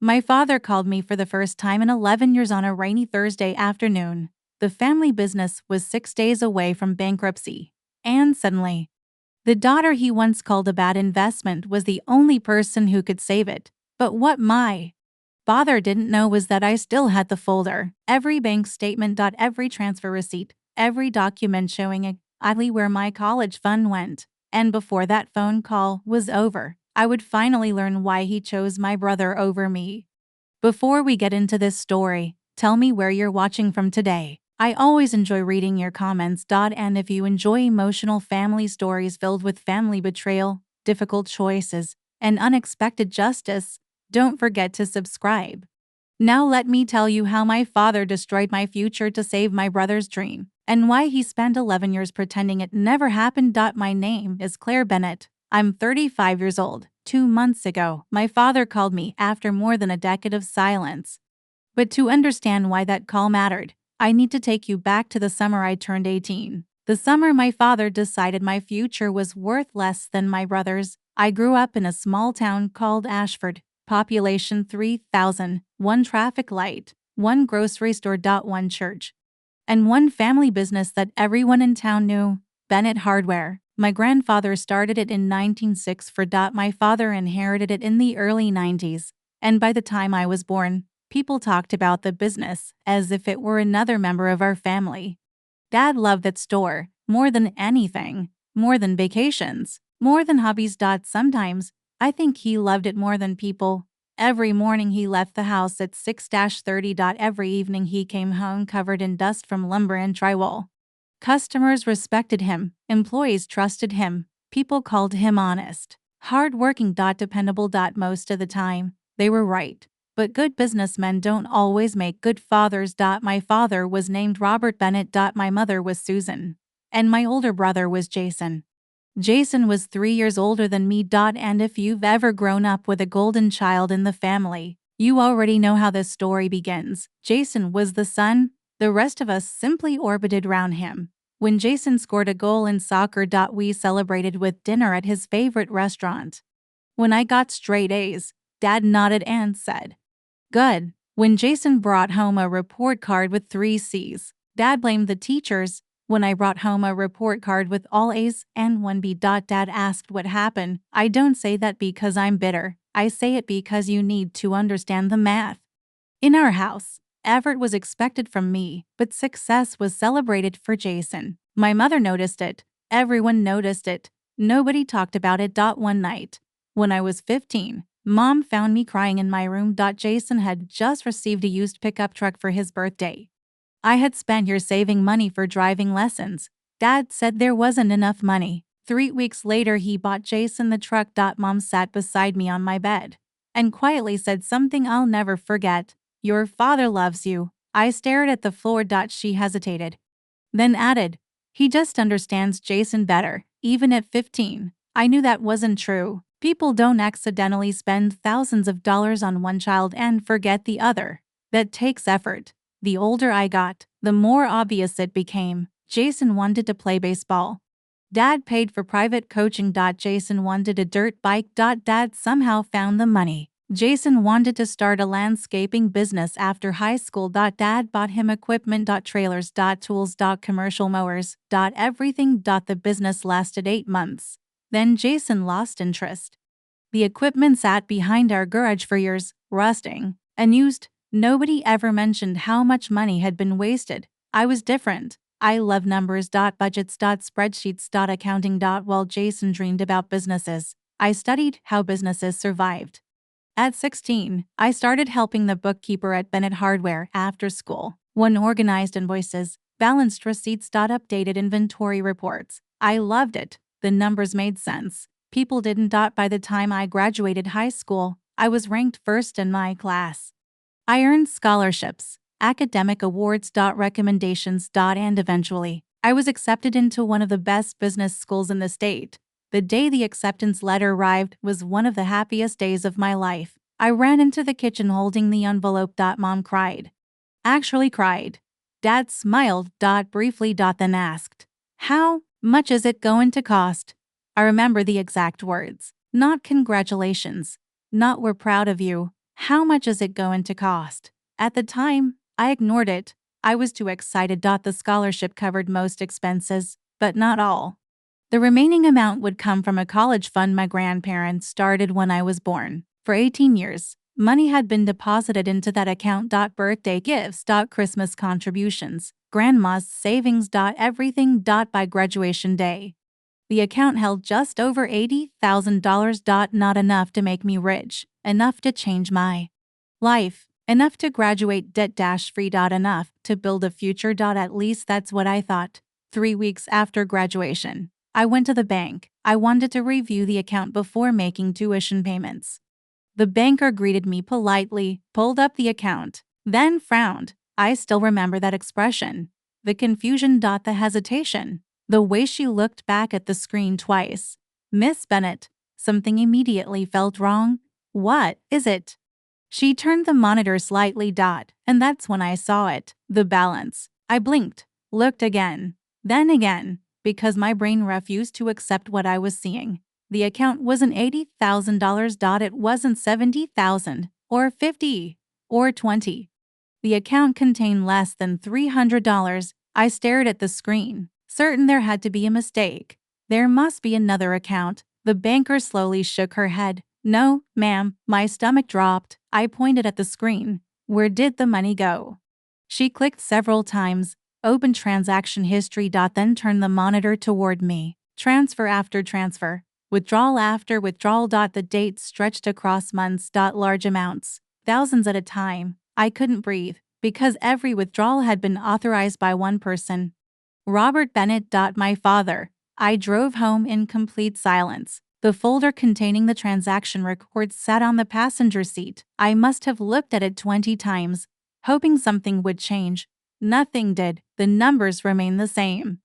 My father called me for the first time in 11 years on a rainy Thursday afternoon. The family business was 6 days away from bankruptcy. And suddenly, the daughter he once called a bad investment was the only person who could save it. But what my father didn't know was that I still had the folder, every bank statement, every transfer receipt, every document showing exactly where my college fund went. And before that phone call was over, I would finally learn why he chose my brother over me. Before we get into this story, tell me where you're watching from today. I always enjoy reading your comments. And if you enjoy emotional family stories filled with family betrayal, difficult choices, and unexpected justice, don't forget to subscribe. Now let me tell you how my father destroyed my future to save my brother's dream, and why he spent 11 years pretending it never happened. My name is Claire Bennett. I'm 35 years old. 2 months ago, my father called me after more than a decade of silence. But to understand why that call mattered, I need to take you back to the summer I turned 18. The summer my father decided my future was worth less than my brother's. I grew up in a small town called Ashford, population 3,000, one traffic light, one grocery store, one church, and one family business that everyone in town knew, Bennett Hardware. My grandfather started it in 1904. My father inherited it in the early 90s, and by the time I was born, people talked about the business as if it were another member of our family. Dad loved that store more than anything, more than vacations, more than hobbies. Sometimes, I think he loved it more than people. Every morning he left the house at 6:30. Every evening he came home covered in dust from lumber and drywall. Customers respected him, employees trusted him, people called him honest, hardworking. Dependable. Most of the time, they were right. But good businessmen don't always make good fathers. My father was named Robert Bennett. My mother was Susan. And my older brother was Jason. Jason was 3 years older than me. And if you've ever grown up with a golden child in the family, you already know how this story begins. Jason was the sun. The rest of us simply orbited around him. When Jason scored a goal in soccer, we celebrated with dinner at his favorite restaurant. When I got straight A's, Dad nodded and said, "Good." When Jason brought home a report card with 3 C's, Dad blamed the teachers. When I brought home a report card with all A's and 1 B. Dad asked what happened. I don't say that because I'm bitter. I say it because you need to understand the math. In our house, effort was expected from me, but success was celebrated for Jason. My mother noticed it. Everyone noticed it. Nobody talked about it. One night, when I was 15, Mom found me crying in my room. Jason had just received a used pickup truck for his birthday. I had spent years saving money for driving lessons. Dad said there wasn't enough money. 3 weeks later, he bought Jason the truck. Mom sat beside me on my bed and quietly said something I'll never forget. "Your father loves you." I stared at the floor. She hesitated, then added, "He just understands Jason better." Even at 15, I knew that wasn't true. People don't accidentally spend thousands of dollars on one child and forget the other. That takes effort. The older I got, the more obvious it became. Jason wanted to play baseball. Dad paid for private coaching. Jason wanted a dirt bike. Dad somehow found the money. Jason wanted to start a landscaping business after high school. Dad bought him equipment. Trailers. Tools. Commercial mowers. Everything. The business lasted 8 months. Then Jason lost interest. The equipment sat behind our garage for years, rusting, unused. Nobody ever mentioned how much money had been wasted. I was different. I love numbers. Budgets. Spreadsheets. Accounting. While Jason dreamed about businesses, I studied how businesses survived. At 16, I started helping the bookkeeper at Bennett Hardware after school. One organized invoices, balanced receipts. Updated inventory reports. I loved it. The numbers made sense. People didn't. By the time I graduated high school, I was ranked first in my class. I earned scholarships, academic awards. Recommendations. And eventually, I was accepted into one of the best business schools in the state. The day the acceptance letter arrived was one of the happiest days of my life. I ran into the kitchen holding the envelope. Mom cried. Actually cried. Dad smiled. Briefly. Then asked, "How much is it going to cost?" I remember the exact words. Not "congratulations." Not "we're proud of you." How much is it going to cost? At the time, I ignored it. I was too excited. The scholarship covered most expenses, but not all. The remaining amount would come from a college fund my grandparents started when I was born. For 18 years, money had been deposited into that account. Birthday gifts. Christmas contributions. Grandma's savings. Everything. By graduation day, the account held just over $80,000. Not enough to make me rich, enough to change my life, enough to graduate debt-free. Enough to build a future. At least that's what I thought. 3 weeks after graduation, I went to the bank. I wanted to review the account before making tuition payments. The banker greeted me politely, pulled up the account, then frowned. I still remember that expression. The confusion. The hesitation. The way she looked back at the screen twice. Miss Bennett, something immediately felt wrong. What is it? She turned the monitor slightly. And that's when I saw it. The balance. I blinked, looked again, then again, because my brain refused to accept what I was seeing. The account wasn't $80,000. It wasn't $70,000, or $50, or $20. The account contained less than $300. I stared at the screen, certain there had to be a mistake. There must be another account. The banker slowly shook her head. No, ma'am. My stomach dropped. I pointed at the screen. Where did the money go? She clicked several times, opened transaction history. Then turned the monitor toward me. Transfer after transfer. Withdrawal after withdrawal. The dates stretched across months. Large amounts, thousands at a time. I couldn't breathe, because every withdrawal had been authorized by one person. Robert Bennett. My father. I drove home in complete silence. The folder containing the transaction records sat on the passenger seat. I must have looked at it 20 times, hoping something would change. Nothing did. The numbers remained the same.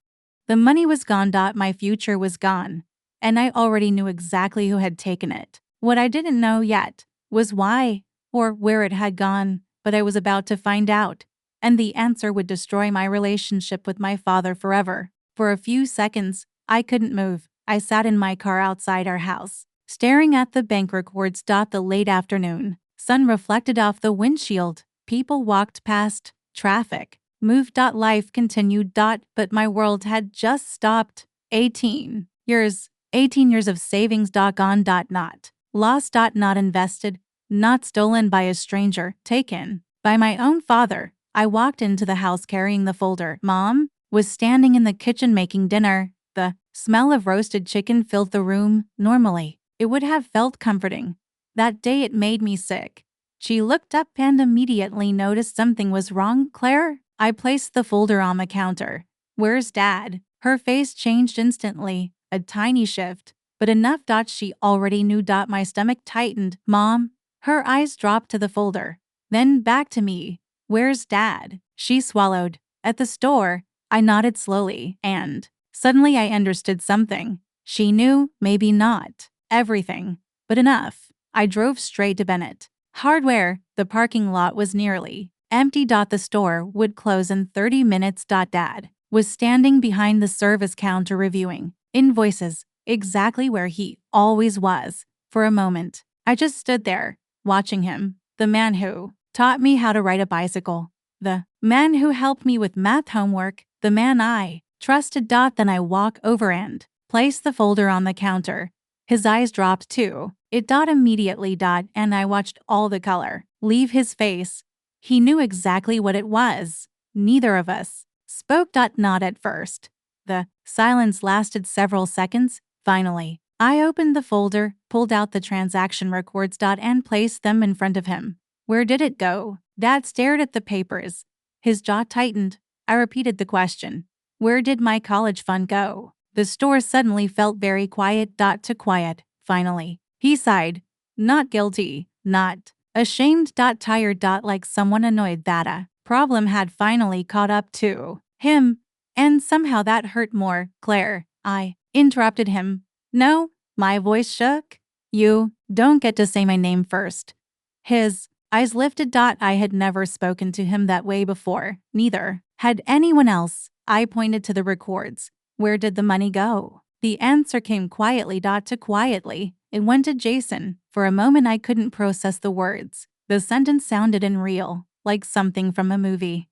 The money was gone. My future was gone. And I already knew exactly who had taken it. What I didn't know yet was why or where it had gone, but I was about to find out. And the answer would destroy my relationship with my father forever. For a few seconds, I couldn't move. I sat in my car outside our house, staring at the bank records. The late afternoon sun reflected off the windshield. People walked past. Traffic moved. Life continued. But my world had just stopped. 18 years. 18 years of savings. Gone. Not lost. Not invested. Not stolen by a stranger. Taken by my own father. I walked into the house carrying the folder. Mom was standing in the kitchen making dinner. The smell of roasted chicken filled the room. Normally, it would have felt comforting. That day it made me sick. She looked up and immediately noticed something was wrong. Claire? I placed the folder on the counter. Where's Dad? Her face changed instantly. A tiny shift, but enough. She already knew. My stomach tightened. Mom? Her eyes dropped to the folder, then back to me. Where's Dad? She swallowed. At the store. I nodded slowly, and suddenly I understood something. She knew, maybe not everything, but enough. I drove straight to Bennett Hardware. The parking lot was nearly empty. The store would close in 30 minutes. Dad was standing behind the service counter reviewing invoices, exactly where he always was. For a moment, I just stood there, watching him. The man who taught me how to ride a bicycle. The man who helped me with math homework. The man I trusted. Then I walk over and place the folder on the counter. His eyes dropped too. It immediately. And I watched all the color leave his face. He knew exactly what it was. Neither of us spoke. Not at first. The silence lasted several seconds. Finally, I opened the folder, pulled out the transaction records. And placed them in front of him. Where did it go? Dad stared at the papers. His jaw tightened. I repeated the question. Where did my college fund go? The store suddenly felt very quiet. Quiet, finally. He sighed. Not guilty. Not ashamed. Tired. Like someone annoyed that a problem had finally caught up to him. And somehow that hurt more. Claire, I interrupted him. No, my voice shook. You don't get to say my name first. His eyes lifted. I had never spoken to him that way before. Neither had anyone else. I pointed to the records. Where did the money go? The answer came quietly. Quietly. It went to Jason. For a moment I couldn't process the words. The sentence sounded unreal, like something from a movie.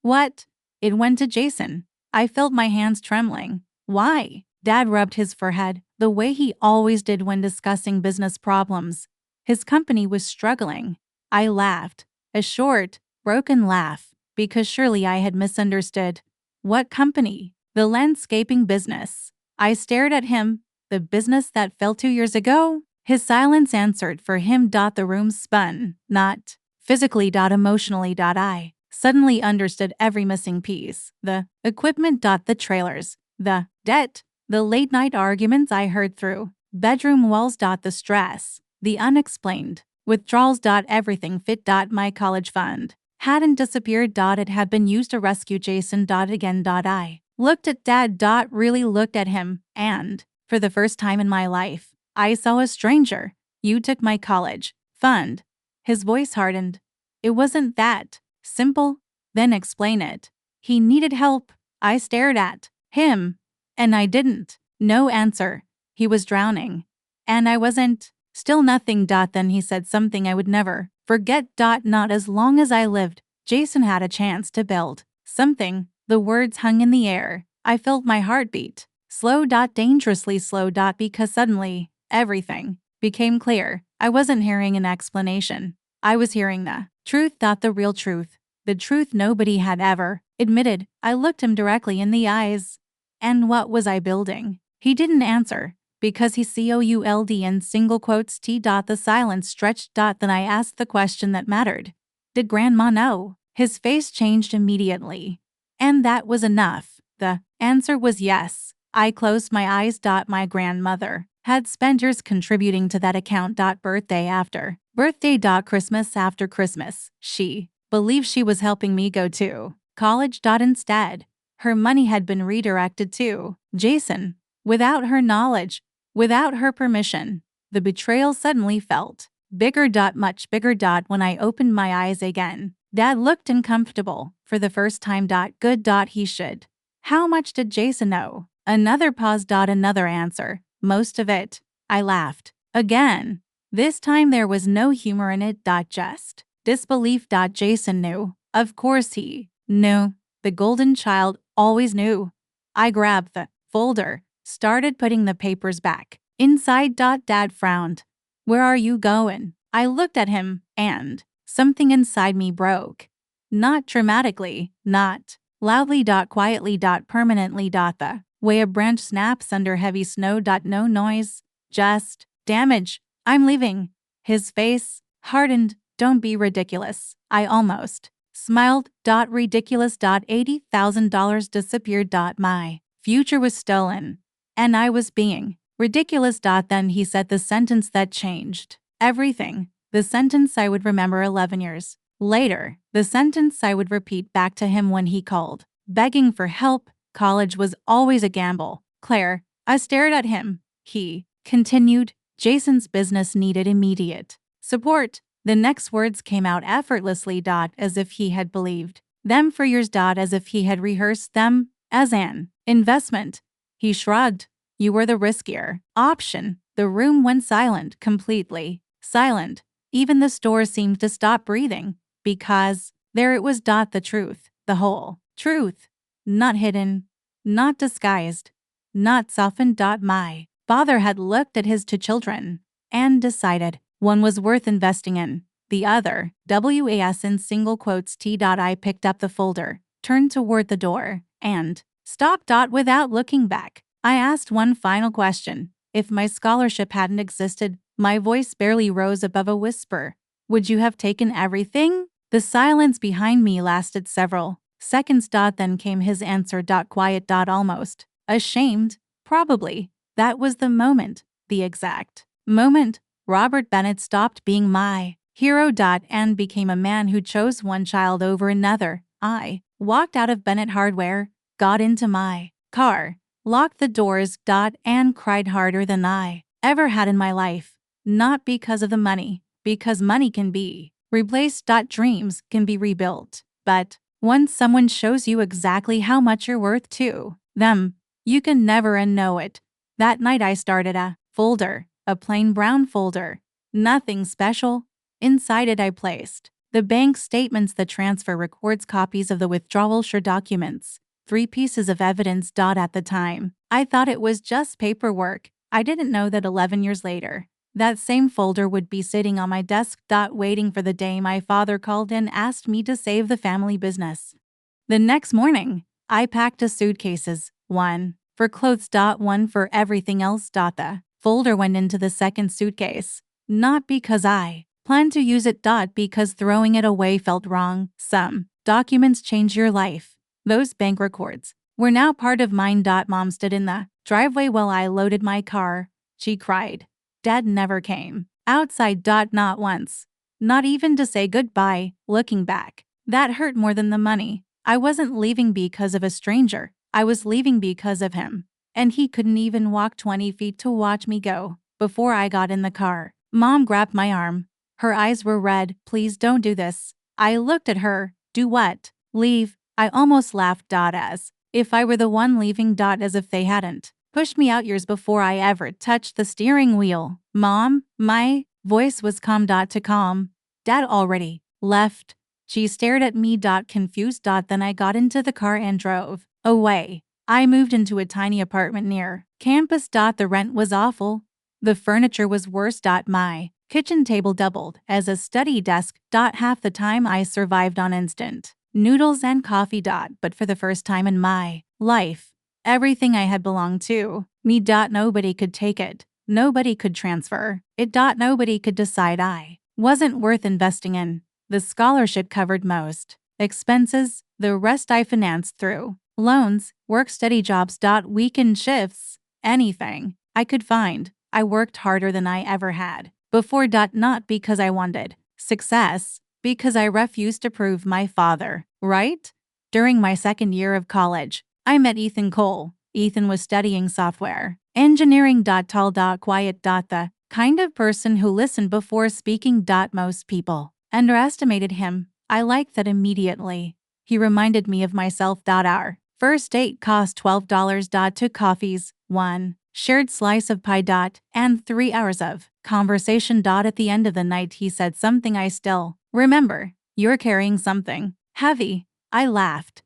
What? It went to Jason. I felt my hands trembling. Why? Dad rubbed his forehead, the way he always did when discussing business problems. His company was struggling. I laughed, a short, broken laugh, because surely I had misunderstood. What company? The landscaping business. I stared at him. The business that fell 2 years ago? His silence answered for him. The room spun, not physically, emotionally. I suddenly understood every missing piece. The equipment. The trailers. The debt. The late night arguments I heard through bedroom walls. The stress. The unexplained withdrawals. Everything fit. My college fund hadn't disappeared. It had been used to rescue Jason. Again. I looked at Dad. Really looked at him, and for the first time in my life, I saw a stranger. You took my college fund. His voice hardened. It wasn't that simple. Then explain it. He needed help. I stared at him, and I didn't. No answer. He was drowning. And I wasn't. Still nothing. Then he said something I would never forget. Not as long as I lived. Jason had a chance to build something. The words hung in the air. I felt my heartbeat. Slow. Dangerously slow. Because suddenly, everything became clear. I wasn't hearing an explanation. I was hearing the truth. The real truth. The truth nobody had ever admitted. I looked him directly in the eyes. And what was I building? He didn't answer. Because he could in single quotes t. The silence stretched. Then I asked the question that mattered. Did Grandma know? His face changed immediately. And that was enough. The answer was yes. I closed my eyes. My grandmother had spent years contributing to that account. Birthday after birthday. Christmas after Christmas. She believed she was helping me go to college. Instead, her money had been redirected to Jason. Without her knowledge, without her permission. The betrayal suddenly felt bigger. Much bigger. When I opened my eyes again, Dad looked uncomfortable for the first time. Good. He should. How much did Jason know? Another pause. Another answer. Most of it. I laughed. Again. This time there was no humor in it. Just disbelief. Jason knew. Of course he knew. The golden child always knew. I grabbed the folder, started putting the papers back inside. Dad frowned. Where are you going? I looked at him, and something inside me broke. Not dramatically, not loudly. Quietly. Permanently. The way a branch snaps under heavy snow. No noise, just damage. I'm leaving. His face hardened. Don't be ridiculous. I almost smiled. Ridiculous. $80,000 disappeared. My future was stolen. And I was being ridiculous. Then he said the sentence that changed everything. The sentence I would remember 11 years later. The sentence I would repeat back to him when he called, begging for help. College was always a gamble, Claire. I stared at him. He continued. Jason's business needed immediate support. The next words came out effortlessly. As if he had believed them for years. As if he had rehearsed them as an investment. He shrugged. You were the riskier option. The room went silent, completely silent. Even the store seemed to stop breathing, because there it was. The truth, the whole truth. Not hidden, not disguised, not softened. My father had looked at his two children and decided one was worth investing in. The other, was in single quotes t. I picked up the folder, turned toward the door, and stopped. Without looking back. I asked one final question. If my scholarship hadn't existed, my voice barely rose above a whisper. Would you have taken everything? The silence behind me lasted several seconds. Then came his answer. Quiet. Almost ashamed. Probably. That was the moment. The exact moment. Robert Bennett stopped being my hero. And became a man who chose one child over another. I walked out of Bennett Hardware, got into my car, locked the doors. And cried harder than I ever had in my life. Not because of the money, because money can be replaced. Dreams can be rebuilt. But once someone shows you exactly how much you're worth to them, you can never unknow it. That night I started a folder, a plain brown folder. Nothing special, Inside it I placed the bank statements, the transfer records, copies of the withdrawal sure documents, 3 pieces of evidence. At the time, I thought it was just paperwork. I didn't know that 11 years later, that same folder would be sitting on my desk. Waiting for the day my father called and asked me to save the family business. The next morning, I packed a suitcases, one for clothes. One for everything else. The folder went into the second suitcase, not because I planned to use it. Because throwing it away felt wrong. Some documents change your life. Those bank records were now part of mine. Mom stood in the driveway while I loaded my car. She cried. Dad never came outside. Not once. Not even to say goodbye. Looking back, that hurt more than the money. I wasn't leaving because of a stranger. I was leaving because of him. And he couldn't even walk 20 feet to watch me go. Before I got in the car, Mom grabbed my arm. Her eyes were red. Please don't do this. I looked at her. Do what? Leave. I almost laughed. As if I were the one leaving. As if they hadn't pushed me out years before I ever touched the steering wheel. Mom, my voice was calm. To calm. Dad already left. She stared at me. Confused. Then I got into the car and drove away. I moved into a tiny apartment near campus. The rent was awful. The furniture was worse. My kitchen table doubled as a study desk. Half the time I survived on instant noodles and coffee. But for the first time in my life, everything I had belonged to me. Nobody could take it. Nobody could transfer it. Nobody could decide I wasn't worth investing in. The scholarship covered most expenses. The rest I financed through loans, work study jobs. Weekend shifts, anything I could find. I worked harder than I ever had before. Not because I wanted success, because I refused to prove my father right. During my second year of college, I met Ethan Cole. Ethan was studying software engineering. Tall. Quiet. The kind of person who listened before speaking. Most people underestimated him. I liked that immediately. He reminded me of myself. Our first date cost $12. Two coffees, one shared slice of pie. And 3 hours of conversation. At the end of the night, he said something I still remember. You're carrying something heavy. I laughed.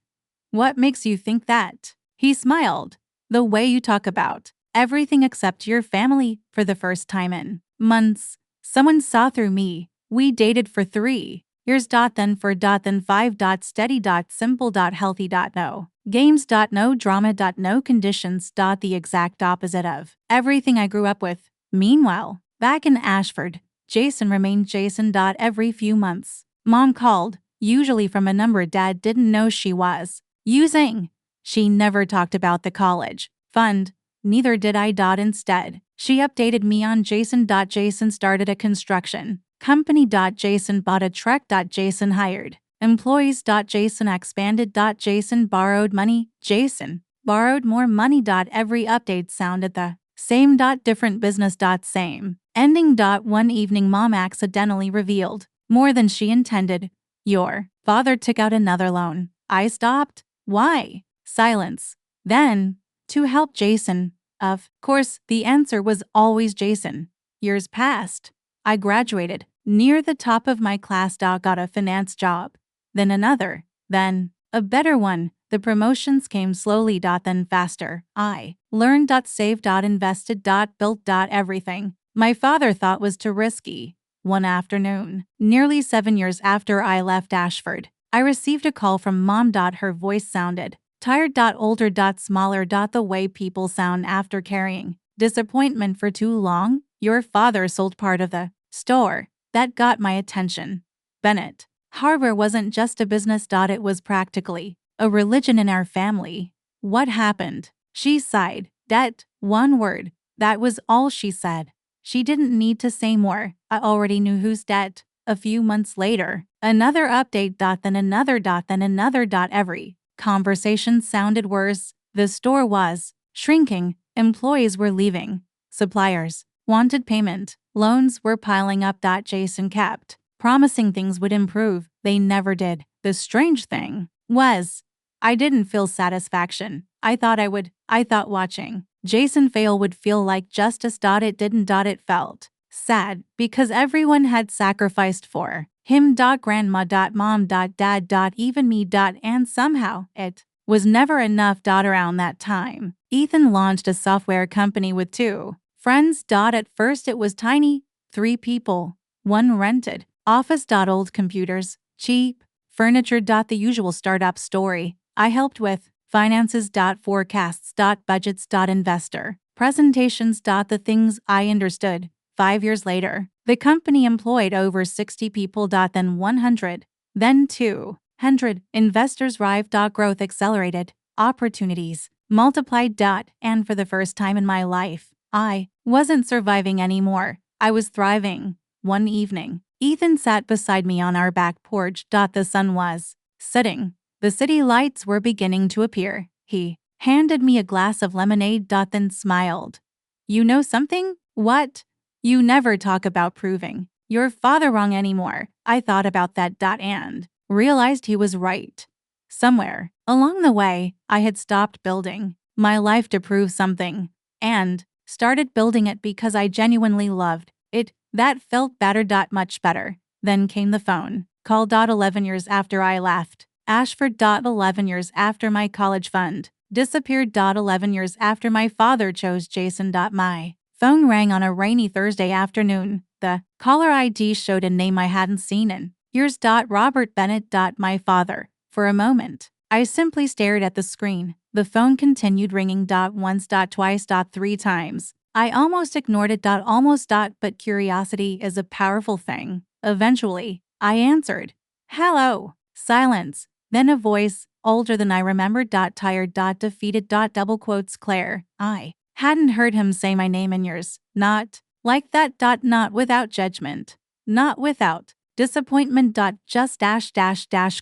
What makes you think that? He smiled. The way you talk about everything except your family. For the first time in months, someone saw through me. We dated for 3 years. Then 4. Then 5. Steady. Simple. Healthy. No games. No drama. No conditions. The exact opposite of everything I grew up with. Meanwhile, back in Ashford, Jason remained Jason. Every few months, Mom called, usually from a number Dad didn't know she was using. She never talked about the college fund. Neither did I. Instead, she updated me on Jason. Jason started a construction company. Jason bought a truck. Jason hired employees. Jason expanded. Jason borrowed money. Jason borrowed more money. Every update sounded the same. Different business. Same ending. One evening, Mom accidentally revealed more than she intended. Your father took out another loan. I stopped. Why? Silence. Then, to help Jason. Of course, the answer was always Jason. Years passed. I graduated. Near the top of my class. Got a finance job. Then another. Then a better one. The promotions came slowly. Then faster. I learned. Saved. Invested. Built. Everything my father thought was too risky. One afternoon, nearly 7 years after I left Ashford, I received a call from Mom. Her voice sounded tired. Older. Smaller. The way people sound after carrying disappointment for too long. Your father sold part of the store. That got my attention. Bennett Harbor wasn't just a business. It was practically a religion in our family. What happened? She sighed. Debt. One word. That was all she said. She didn't need to say more. I already knew whose debt. A few months later, another update. Then another. Then another. Every conversation sounded worse. The store was shrinking. Employees were leaving. Suppliers wanted payment. Loans were piling up. Jason kept promising things would improve. They never did. The strange thing was, I didn't feel satisfaction. I thought I would. I thought watching Jason fail would feel like justice. It didn't. It felt Sad because everyone had sacrificed for him. Grandma. Mom. Dad. Even me. And somehow it was never enough. Around that time, Ethan launched a software company with two friends. At first it was tiny, 3 people, one rented office. Old computers, cheap furniture. The usual startup story. I helped with finances. Forecasts. Budgets. Investor presentations. The things I understood. 5 years later, the company employed over 60 people. Then 100, then 200. Investors arrived. Growth accelerated. Opportunities multiplied. And for the first time in my life, I wasn't surviving anymore. I was thriving. One evening, Ethan sat beside me on our back porch. The sun was setting. The city lights were beginning to appear. He handed me a glass of lemonade. Then smiled. You know something? What? You never talk about proving your father wrong anymore. I thought about that. And realized he was right. Somewhere along the way, I had stopped building my life to prove something and started building it because I genuinely loved it. That felt better. Much better. Then came the phone call. 11 years after I left Ashford. 11 years after my college fund disappeared. 11 years after my father chose Jason. My phone rang on a rainy Thursday afternoon. The caller ID showed a name I hadn't seen in years. Robert Bennett. My father. For a moment, I simply stared at the screen. The phone continued ringing. Once. Twice. 3 times. I almost ignored it. Almost. But curiosity is a powerful thing. Eventually, I answered. Hello. Silence. Then a voice, older than I remembered. Tired. Defeated. Double quotes. Claire. I hadn't heard him say my name in years. Not like that. Not without judgment. Not without disappointment. Just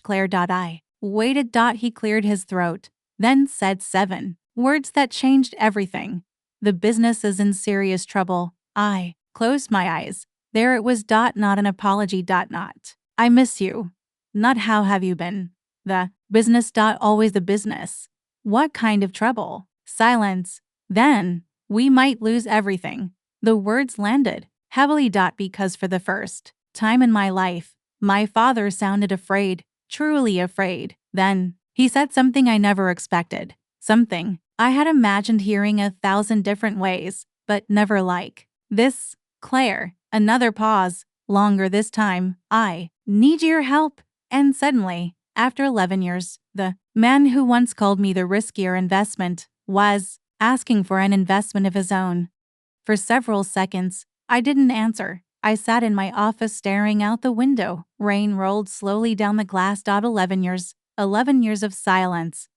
Claire. I waited. He cleared his throat, then said 7 words that changed everything. The business is in serious trouble. I closed my eyes. There it was. Not an apology. Not I miss you. Not how have you been. The business. Always the business. What kind of trouble? Silence. Then, we might lose everything. The words landed heavily. Because for the first time in my life, my father sounded afraid, truly afraid. Then, he said something I never expected. Something I had imagined hearing 1,000 different ways, but never like this. Claire. Another pause, longer this time. I need your help. And suddenly, after 11 years, the man who once called me the riskier investment was asking for an investment of his own. For several seconds, I didn't answer. I sat in my office staring out the window. Rain rolled slowly down the glass. 11 years. 11 years of silence.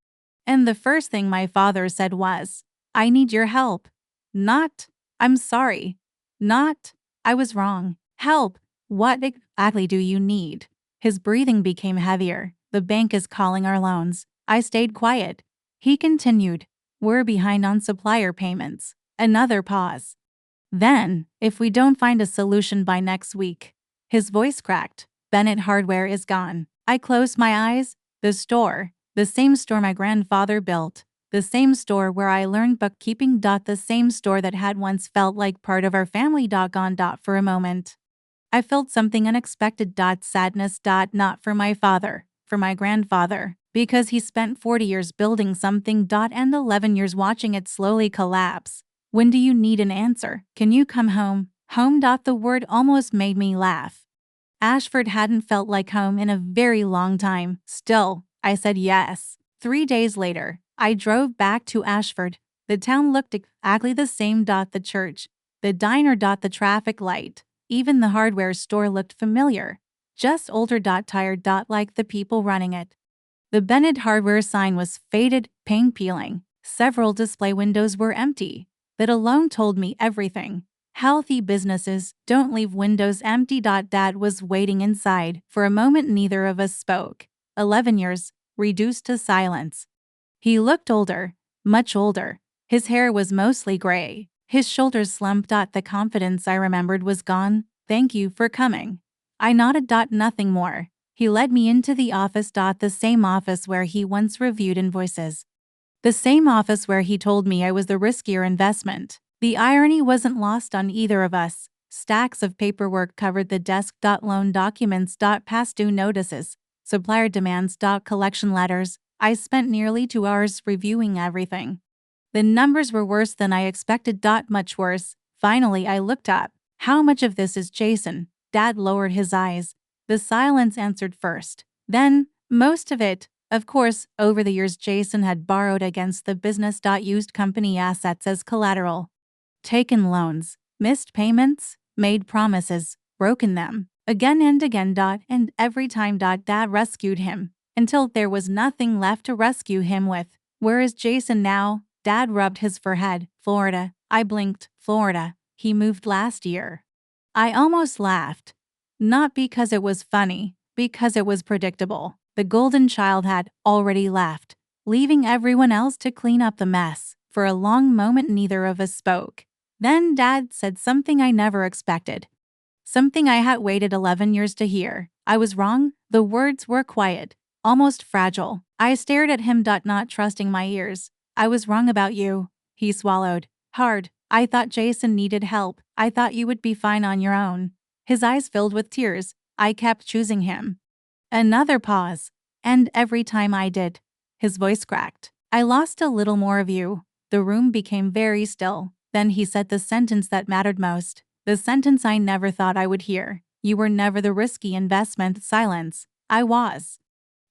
And the first thing my father said was, I need your help. Not, I'm sorry. Not, I was wrong. Help. What exactly do you need? His breathing became heavier. The bank is calling our loans. I stayed quiet. He continued. We're behind on supplier payments. Another pause. Then, if we don't find a solution by next week. His voice cracked. Bennett Hardware is gone. I closed my eyes. The store. The same store my grandfather built. The same store where I learned bookkeeping. The same store that had once felt like part of our family. Gone. For a moment, I felt something unexpected. Sadness. Not for my father, for my grandfather, because he spent 40 years building something. And 11 years watching it slowly collapse. When do you need an answer? Can you come home? Home. The word almost made me laugh. Ashford hadn't felt like home in a very long time. Still, I said yes. 3 days later, I drove back to Ashford. The town looked exactly the same. The church, the diner. The traffic light. Even the hardware store looked familiar. Just older. Tired. Like the people running it. The Bennett Hardware sign was faded, paint peeling. Several display windows were empty. That alone told me everything. Healthy businesses don't leave windows empty. Dad was waiting inside. For a moment, neither of us spoke. 11 years, reduced to silence. He looked older, much older. His hair was mostly gray. His shoulders slumped. The confidence I remembered was gone. Thank you for coming. I nodded. Nothing more. He led me into the office. The same office where he once reviewed invoices. The same office where he told me I was the riskier investment. The irony wasn't lost on either of us. Stacks of paperwork covered the desk. Loan documents. Past due notices. Supplier demands. Collection letters. I spent nearly 2 hours reviewing everything. The numbers were worse than I expected. Much worse. Finally, I looked up. How much of this is Jason? Dad lowered his eyes. The silence answered first. Then, most of it. Of course, over the years Jason had borrowed against the business. Used company assets as collateral. Taken loans. Missed payments. Made promises. Broken them. Again and again. And every time. Dad rescued him. Until there was nothing left to rescue him with. Where is Jason now? Dad rubbed his forehead. Florida. I blinked. Florida. He moved last year. I almost laughed. Not because it was funny, because it was predictable. The golden child had already left, leaving everyone else to clean up the mess. For a long moment, neither of us spoke. Then Dad said something I never expected. Something I had waited 11 years to hear. I was wrong. The words were quiet, almost fragile. I stared at him, not trusting my ears. I was wrong about you. He swallowed hard. I thought Jason needed help. I thought you would be fine on your own. His eyes filled with tears. I kept choosing him. Another pause. And every time I did, his voice cracked. I lost a little more of you. The room became very still. Then he said the sentence that mattered most. The sentence I never thought I would hear. You were never the risky investment. Silence. I was.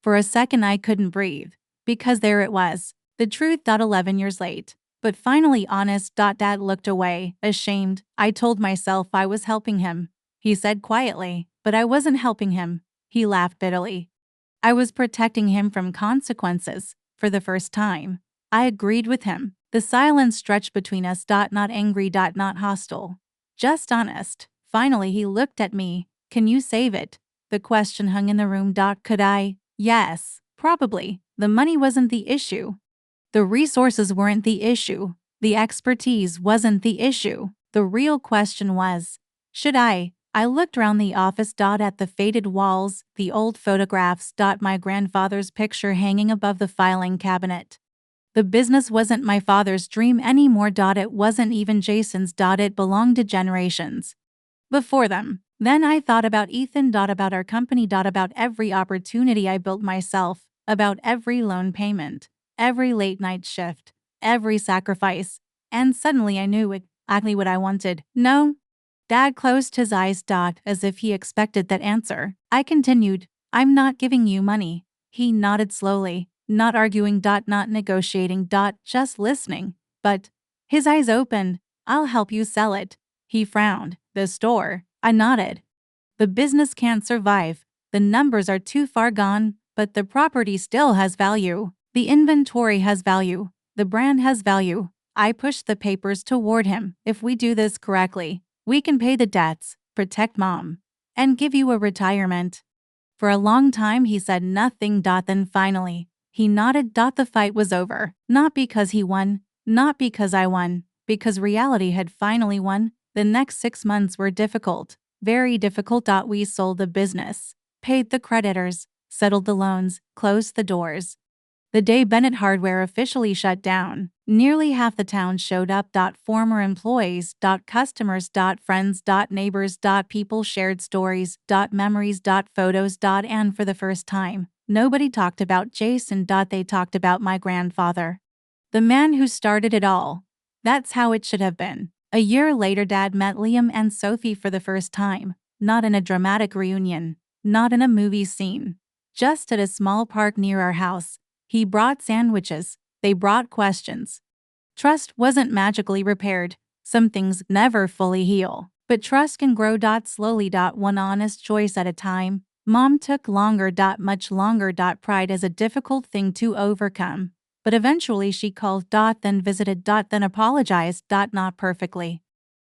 For a second I couldn't breathe. Because there it was. The truth. 11 years late. But finally honest. Dad looked away, ashamed. I told myself I was helping him. He said quietly, but I wasn't helping him. He laughed bitterly. I was protecting him from consequences. For the first time, I agreed with him. The silence stretched between us. Not angry. Not hostile. Just honest. Finally he looked at me. Can you save it? The question hung in the room. Could I? Yes, probably. The money wasn't the issue. The resources weren't the issue. The expertise wasn't the issue. The real question was, should I? I looked around the office. At the faded walls, the old photographs. My grandfather's picture hanging above the filing cabinet. The business wasn't my father's dream anymore. It wasn't even Jason's. It belonged to generations before them. Then I thought about Ethan. About our company. About every opportunity I built myself. About every loan payment. Every late night shift. Every sacrifice. And suddenly I knew exactly what I wanted. No. Dad closed his eyes. As if he expected that answer. I continued. I'm not giving you money. He nodded slowly. Not arguing. Not negotiating. Just listening. But his eyes opened. I'll help you sell it. He frowned. The store. I nodded. The business can't survive. The numbers are too far gone, but the property still has value. The inventory has value. The brand has value. I pushed the papers toward him. If we do this correctly, we can pay the debts, protect Mom, and give you a retirement. For a long time he said nothing. Then finally, he nodded. The fight was over. Not because he won, not because I won, because reality had finally won. The next 6 months were difficult, very difficult. We sold the business, paid the creditors, settled the loans, closed the doors. The day Bennett Hardware officially shut down, nearly half the town showed up. Former employees, customers, friends, neighbors, people shared stories, memories, photos, and for the first time, nobody talked about Jason. They talked about my grandfather. The man who started it all. That's how it should have been. A year later, Dad met Liam and Sophie for the first time. Not in a dramatic reunion, not in a movie scene. Just at a small park near our house. He brought sandwiches. They brought questions. Trust wasn't magically repaired. Some things never fully heal. But trust can grow. Slowly. One honest choice at a time. Mom took longer. Much longer. Pride is a difficult thing to overcome. But eventually she called. Then visited. Then apologized. Not perfectly.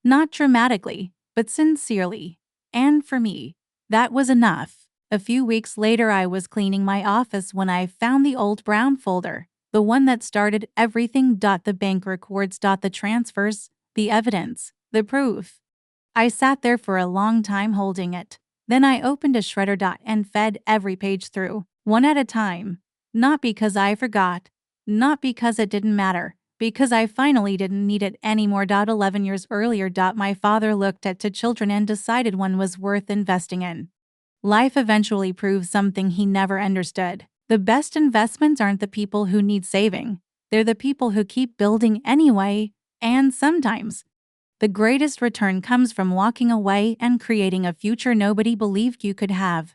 Not dramatically, but sincerely. And for me, that was enough. A few weeks later I was cleaning my office when I found the old brown folder. The one that started everything. The bank records. The transfers. The evidence. The proof. I sat there for a long time holding it. Then I opened a shredder. And fed every page through, one at a time. Not because I forgot. Not because it didn't matter, Because I finally didn't need it anymore. 11 years earlier, my father looked at two children and decided one was worth investing in. Life eventually proves something he never understood. The best investments aren't the people who need saving, they're the people who keep building anyway, and sometimes the greatest return comes from walking away and creating a future nobody believed you could have.